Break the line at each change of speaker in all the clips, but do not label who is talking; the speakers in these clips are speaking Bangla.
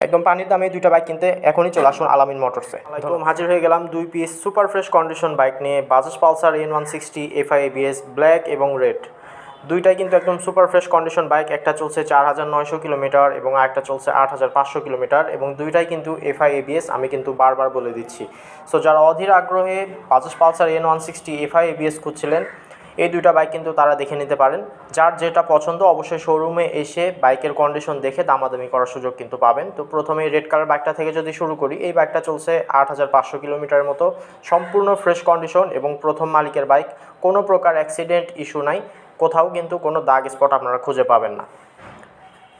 একদম পানির দামে দুইটা বাইক কিনতে এখনই চলে আসুন আলামিন মোটরসে। একদম হাজির হয়ে গেলাম 2 piece super fresh condition bike নিয়ে, Bajaj Pulsar N160 FI ABS black এবং রেড। দুইটাই কিন্তু একদম সুপার ফ্রেশ কন্ডিশন বাইক। একটা চলছে 4900 কিলোমিটার এবং আরেকটা চলছে 8500 কিলোমিটার, এবং দুইটাই কিন্তু FI ABS। আমি কিন্তু বারবার বলে দিচ্ছি। সো যারা অধীর আগ্রহে Bajaj Pulsar N160 FI ABS খুঁজছিলেন, এই দুইটা বাইক কিন্তু তারা দেখে নিতে পারেন। যার যেটা পছন্দ অবশ্যই শোরুমে এসে বাইকের কন্ডিশন দেখে দামাদামি করার সুযোগ কিন্তু পাবেন। তো প্রথমে রেড কালার বাইকটা থেকে যদি শুরু করি, এই বাইকটা চলছে 8500 কিলোমিটারের মতো, সম্পূর্ণ ফ্রেশ কন্ডিশন এবং প্রথম মালিকের বাইক। কোনো প্রকার অ্যাক্সিডেন্ট ইস্যু নাই, কোথাও কিন্তু কোনো দাগ স্পট আপনারা খুঁজে পাবেন না।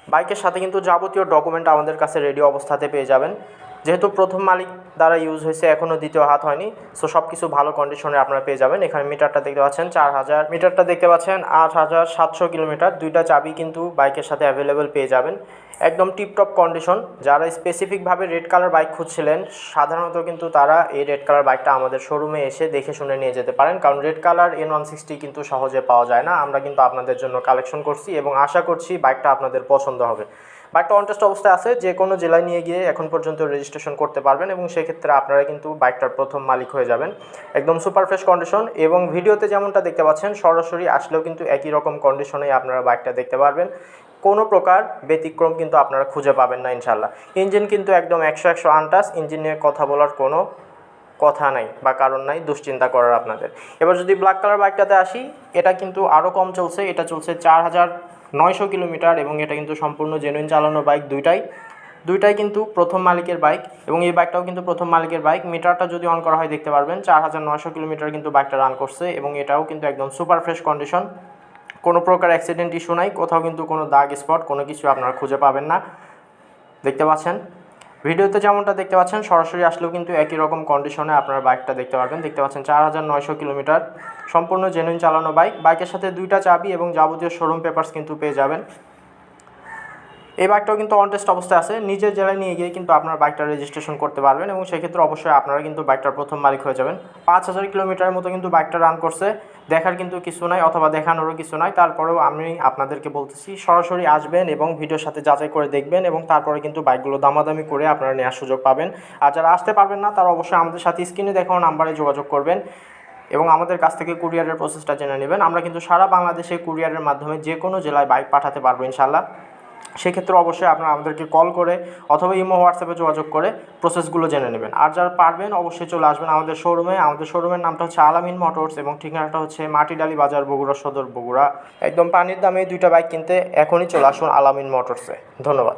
বাইকের সাথে কিন্তু যাবতীয় ডকুমেন্ট আমাদের কাছে রেডি অবস্থাতে পেয়ে যাবেন। যেহেতু প্রথম মালিক দ্বারা ইউজ হয়েছে, এখনও দ্বিতীয় হাত হয়নি, সো সব কিছু ভালো কন্ডিশনে আপনারা পেয়ে যাবেন। এখানে মিটারটা দেখতে পাচ্ছেন 4000, মিটারটা দেখতে পাচ্ছেন 8700 কিলোমিটার। দুইটা চাবি কিন্তু বাইকের সাথে অ্যাভেলেবেল পেয়ে যাবেন, একদম টিপটপ কন্ডিশন। যারা স্পেসিফিকভাবে রেড কালার বাইক খুঁজছিলেন, সাধারণত কিন্তু তারা এই রেড কালার বাইকটা আমাদের শোরুমে এসে দেখে শুনে নিয়ে যেতে পারেন, কারণ রেড কালার N160 কিন্তু সহজে পাওয়া যায় না। আমরা কিন্তু আপনাদের জন্য কালেকশন করছি এবং আশা করছি বাইকটা আপনাদের পছন্দ হবে। বাইকটা অন টেস্ট অবস্থায় আছে, যে কোনো জেলায় নিয়ে গিয়ে এখন পর্যন্ত রেজিস্ট্রেশন করতে পারবেন এবং সেক্ষেত্রে আপনারা কিন্তু বাইকটার প্রথম মালিক হয়ে যাবেন। একদম সুপার ফ্রেশ কন্ডিশন, এবং ভিডিওতে যেমনটা দেখতে পাচ্ছেন সরাসরি আসলেও কিন্তু একই রকম কন্ডিশনে আপনারা বাইকটা দেখতে পারবেন। কোনো প্রকার ব্যতিক্রম কিন্তু আপনারা খুঁজে পাবেন না ইনশাল্লাহ। ইঞ্জিন কিন্তু একদম 100 আনটাচ, ইঞ্জিন নিয়ে কথা বলার কোনো কথা নাই বা কারণ নাই দুশ্চিন্তা করার আপনাদের। এবার যদি ব্ল্যাক কালার বাইকটাতে আসি, এটা কিন্তু আরও কম চলছে, এটা চলছে 4900 কিলোমিটার এবং এটা কিন্তু সম্পূর্ণ জেনুইন চালানো বাইক। দুইটাই কিন্তু প্রথম মালিকের বাইক, এবং এই বাইকটাও কিন্তু প্রথম মালিকের বাইক। মিটারটা যদি অন করা হয় দেখতে পারবেন 4900 কিলোমিটার কিন্তু বাইকটা রান করছে, এবং এটাও কিন্তু একদম সুপার ফ্রেশ কন্ডিশন। কোনো প্রকার অ্যাক্সিডেন্ট ইস্যু নাই, কোথাও কিন্তু কোনো দাগ স্পট কোনো কিছু আপনারা খুঁজে পাবেন না। দেখতে পাচ্ছেন ভিডিওতে যেমনটা দেখতে পাচ্ছেন, সরাসরি আসলেও কিন্তু একই রকম কন্ডিশনে আপনারা বাইকটা দেখতে পারবেন। দেখতে পাচ্ছেন 4900 কিলোমিটার, সম্পূর্ণ জেনুইন চালানো বাইক। বাইকের সাথে দুইটা চাবি এবং যাবতীয় শোরুম পেপারস কিন্তু পেয়ে যাবেন। এই বাইকটাও কিন্তু অন টেস্ট অবস্থায় আছে, নিজের জেলায় নিয়ে গিয়ে কিন্তু আপনার বাইকটা রেজিস্ট্রেশন করতে পারবেন, এবং সেক্ষেত্রে অবশ্যই আপনারা কিন্তু বাইকটার প্রথম মালিক হয়ে যাবেন। 5000 কিলোমিটারের মতো কিন্তু বাইকটা রান করছে, দেখার কিন্তু কিছু নাই অথবা দেখানোরও কিছু নাই। তারপরেও আমি আপনাদেরকে বলতেছি সরাসরি আসবেন এবং ভিডিওর সাথে যাচাই করে দেখবেন, এবং তারপরে কিন্তু বাইকগুলো দামাদামি করে আপনারা নেওয়ার সুযোগ পাবেন। আর যারা আসতে পারবেন না তারা অবশ্যই আমাদের সাথে স্ক্রিনে দেখানো নাম্বারে যোগাযোগ করবেন এবং আমাদের কাছ থেকে কুরিয়ারের প্রসেসটা জেনে নেবেন। আমরা কিন্তু সারা বাংলাদেশে কুরিয়ারের মাধ্যমে যে কোনো জেলায় বাইক পাঠাতে পারবো ইনশাল্লাহ। সেক্ষেত্রে অবশ্যই আপনারা আমাদেরকে কল করে অথবা ইমো হোয়াটসঅ্যাপে যোগাযোগ করে প্রসেসগুলো জেনে নেবেন। আর যারা পারবেন অবশ্যই চলে আসবেন আমাদের শোরুমে। আমাদের শোরুমের নামটা হচ্ছে আলামিন মোটরস এবং ঠিকানাটা হচ্ছে মাটিডালি বাজার, বগুড়া সদর, বগুড়া। একদম পানির দামে দুইটা বাইক কিনতে এখনই চলে আসুন আলামিন মোটরসে। ধন্যবাদ।